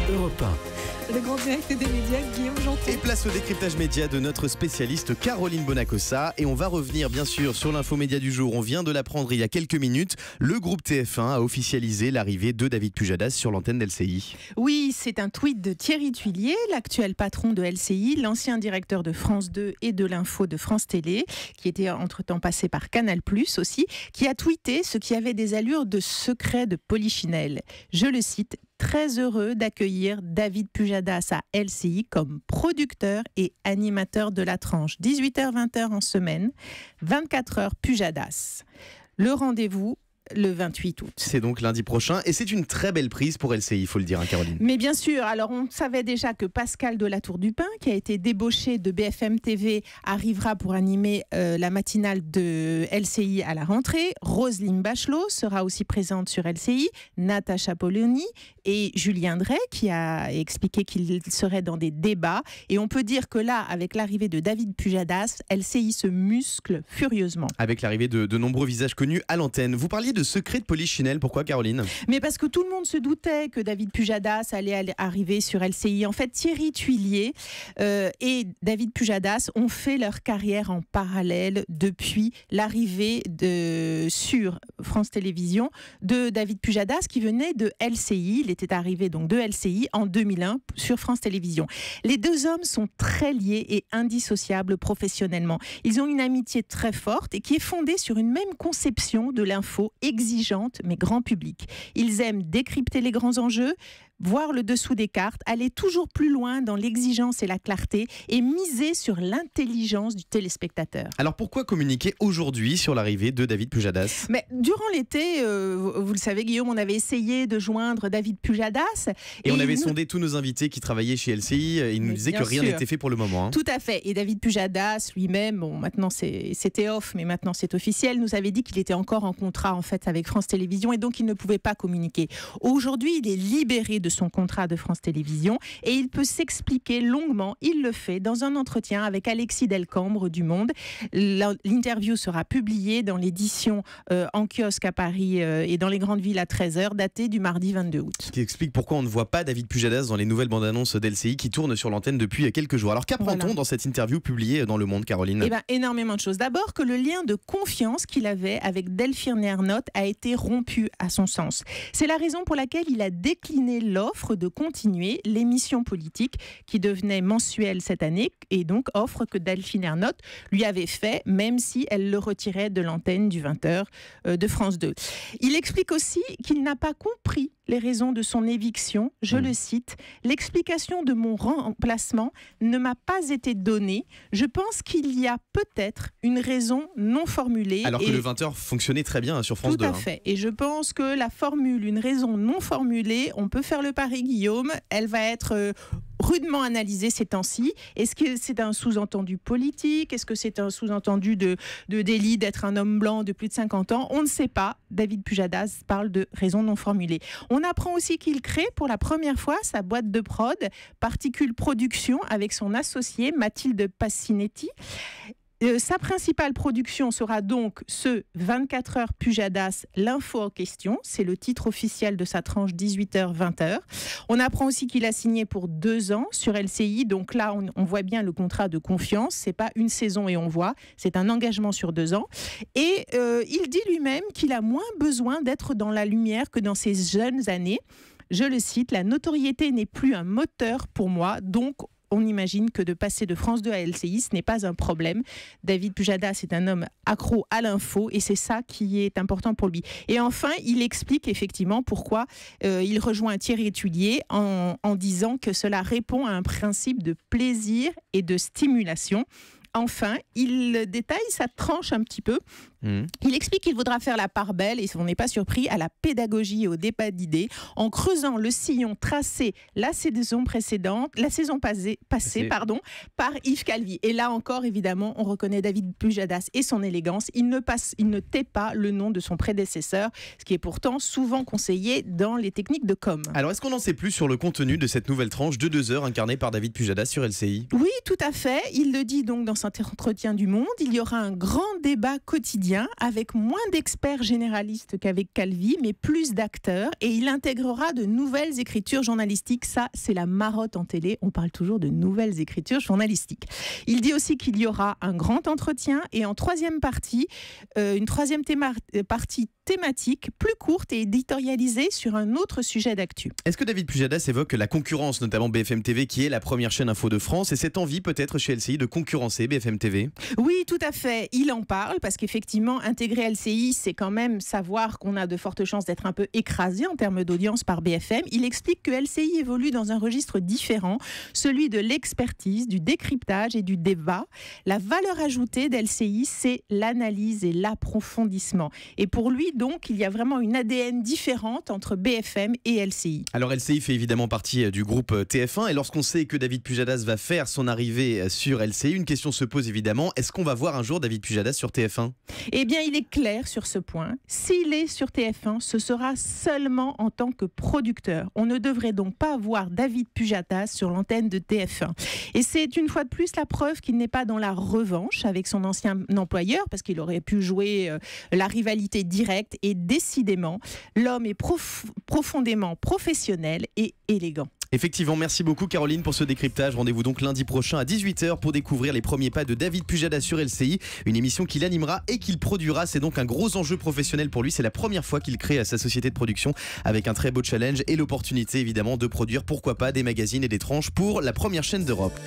Europe 1. Le grand direct des médias, Guillaume Janton. Et place au décryptage média de notre spécialiste Caroline Bonacossa. Et on va revenir bien sûr sur l'info média du jour. On vient de l'apprendre il y a quelques minutes. Le groupe TF1 a officialisé l'arrivée de David Pujadas sur l'antenne d'LCI. Oui, c'est un tweet de Thierry Tuillier, l'actuel patron de LCI, l'ancien directeur de France 2 et de l'info de France Télé, qui était entre-temps passé par Canal+ aussi, qui a tweeté ce qui avait des allures de secret de Polichinelle. Je le cite: très heureux d'accueillir David Pujadas à LCI comme producteur et animateur de la tranche 18h-20h en semaine, 24h Pujadas. Le rendez-vous le 28 août. C'est donc lundi prochain et c'est une très belle prise pour LCI, il faut le dire, hein, Caroline. Mais bien sûr, alors on savait déjà que Pascal de la Tour du Pin, qui a été débauché de BFM TV, arrivera pour animer la matinale de LCI à la rentrée. Roselyne Bachelot sera aussi présente sur LCI, Natacha Polony et Julien Drey, qui a expliqué qu'il serait dans des débats. Et on peut dire que là, avec l'arrivée de David Pujadas, LCI se muscle furieusement. Avec l'arrivée de nombreux visages connus à l'antenne. Vous parliez de secret de Polichinelle, pourquoi, Caroline ? Mais parce que tout le monde se doutait que David Pujadas allait arriver sur LCI. En fait, Thierry Tuillier et David Pujadas ont fait leur carrière en parallèle depuis l'arrivée sur France Télévisions de David Pujadas, qui venait de LCI. Il était arrivé donc de LCI en 2001 sur France Télévisions. Les deux hommes sont très liés et indissociables professionnellement. Ils ont une amitié très forte et qui est fondée sur une même conception de l'info, exigeante mais grand public. Ils aiment décrypter les grands enjeux, voir le dessous des cartes, aller toujours plus loin dans l'exigence et la clarté et miser sur l'intelligence du téléspectateur. Alors pourquoi communiquer aujourd'hui sur l'arrivée de David Pujadas ? Mais durant l'été, vous le savez Guillaume, on avait essayé de joindre David Pujadas. Et on avait sondé tous nos invités qui travaillaient chez LCI, ils nous disaient que rien n'était fait pour le moment. Tout à fait. Et David Pujadas lui-même, bon maintenant c'était off, mais maintenant c'est officiel, nous avait dit qu'il était encore en contrat en fait avec France Télévisions et donc il ne pouvait pas communiquer. Aujourd'hui, il est libéré de son contrat de France Télévisions et il peut s'expliquer longuement. Il le fait dans un entretien avec Alexis Delcambre du Monde. L'interview sera publiée dans l'édition en kiosque à Paris et dans les grandes villes à 13h, datée du mardi 22 août. Ce qui explique pourquoi on ne voit pas David Pujadas dans les nouvelles bandes annonces d'LCI qui tournent sur l'antenne depuis quelques jours. Alors qu'apprend-on dans cette interview publiée dans Le Monde, Caroline ? Eh bien, énormément de choses. D'abord que le lien de confiance qu'il avait avec Delphine Ernotte a été rompu à son sens. C'est la raison pour laquelle il a décliné l'offre de continuer l'émission politique qui devenait mensuelle cette année et donc offre que Delphine Ernotte lui avait fait, même si elle le retirait de l'antenne du 20h de France 2. Il explique aussi qu'il n'a pas compris les raisons de son éviction. Je le cite: l'explication de mon remplacement ne m'a pas été donnée. Je pense qu'il y a peut-être une raison non formulée. Alors que le 20h fonctionnait très bien sur France 2. Tout à fait. Et je pense que la formule, une raison non formulée, on peut faire le pari, Guillaume, elle va être rudement analysée ces temps-ci. Est-ce que c'est un sous-entendu politique ? Est-ce que c'est un sous-entendu de délit d'être un homme blanc de plus de 50 ans ? On ne sait pas. David Pujadas parle de raisons non formulées. On apprend aussi qu'il crée pour la première fois sa boîte de prod, Particule Production, avec son associé Mathilde Passinetti. Sa principale production sera donc ce 24h Pujadas, l'info en question. C'est le titre officiel de sa tranche 18h-20h. On apprend aussi qu'il a signé pour 2 ans sur LCI. Donc là, on voit bien le contrat de confiance. C'est pas une saison et on voit. C'est un engagement sur 2 ans. Et il dit lui-même qu'il a moins besoin d'être dans la lumière que dans ses jeunes années. Je le cite: la notoriété n'est plus un moteur pour moi, donc on imagine que de passer de France 2 à LCI, ce n'est pas un problème. David Pujadas est un homme accro à l'info et c'est ça qui est important pour lui. Et enfin, il explique effectivement pourquoi il rejoint Thierry Tuillier en disant que cela répond à un principe de plaisir et de stimulation. Enfin, il détaille sa tranche un petit peu. Il explique qu'il voudra faire la part belle, et on n'est pas surpris, à la pédagogie et au débat d'idées, en creusant le sillon tracé la saison passée, par Yves Calvi. Et là encore, évidemment, on reconnaît David Pujadas et son élégance. Il ne tait pas le nom de son prédécesseur, ce qui est pourtant souvent conseillé dans les techniques de com. Alors, est-ce qu'on en sait plus sur le contenu de cette nouvelle tranche de 2 heures incarnée par David Pujadas sur LCI ? Oui, tout à fait. Il le dit donc dans cet entretien du Monde. Il y aura un grand débat quotidien quotidien, avec moins d'experts généralistes qu'avec Calvi, mais plus d'acteurs. Et il intégrera de nouvelles écritures journalistiques. Ça, c'est la marotte en télé. On parle toujours de nouvelles écritures journalistiques. Il dit aussi qu'il y aura un grand entretien et en troisième partie, une troisième partie thématique plus courte et éditorialisée sur un autre sujet d'actu. Est-ce que David Pujadas évoque la concurrence, notamment BFM TV, qui est la première chaîne info de France, et cette envie peut-être chez LCI de concurrencer BFM TV? Oui, tout à fait. Il en parle parce qu'effectivement, intégrer LCI, c'est quand même savoir qu'on a de fortes chances d'être un peu écrasé en termes d'audience par BFM. Il explique que LCI évolue dans un registre différent, celui de l'expertise, du décryptage et du débat. La valeur ajoutée d'LCI, c'est l'analyse et l'approfondissement. Et pour lui, donc, il y a vraiment une ADN différente entre BFM et LCI. Alors LCI fait évidemment partie du groupe TF1, et lorsqu'on sait que David Pujadas va faire son arrivée sur LCI, une question se pose évidemment, est-ce qu'on va voir un jour David Pujadas sur TF1? Eh bien, il est clair sur ce point. S'il est sur TF1, ce sera seulement en tant que producteur. On ne devrait donc pas voir David Pujadas sur l'antenne de TF1. Et c'est une fois de plus la preuve qu'il n'est pas dans la revanche avec son ancien employeur, parce qu'il aurait pu jouer la rivalité directe. Et décidément, l'homme est profondément professionnel et élégant. Effectivement, merci beaucoup Caroline pour ce décryptage. Rendez-vous donc lundi prochain à 18h pour découvrir les premiers pas de David Pujadas sur LCI, une émission qu'il animera et qu'il produira. C'est donc un gros enjeu professionnel pour lui. C'est la première fois qu'il crée sa société de production avec un très beau challenge et l'opportunité évidemment de produire, pourquoi pas, des magazines et des tranches pour la première chaîne d'Europe.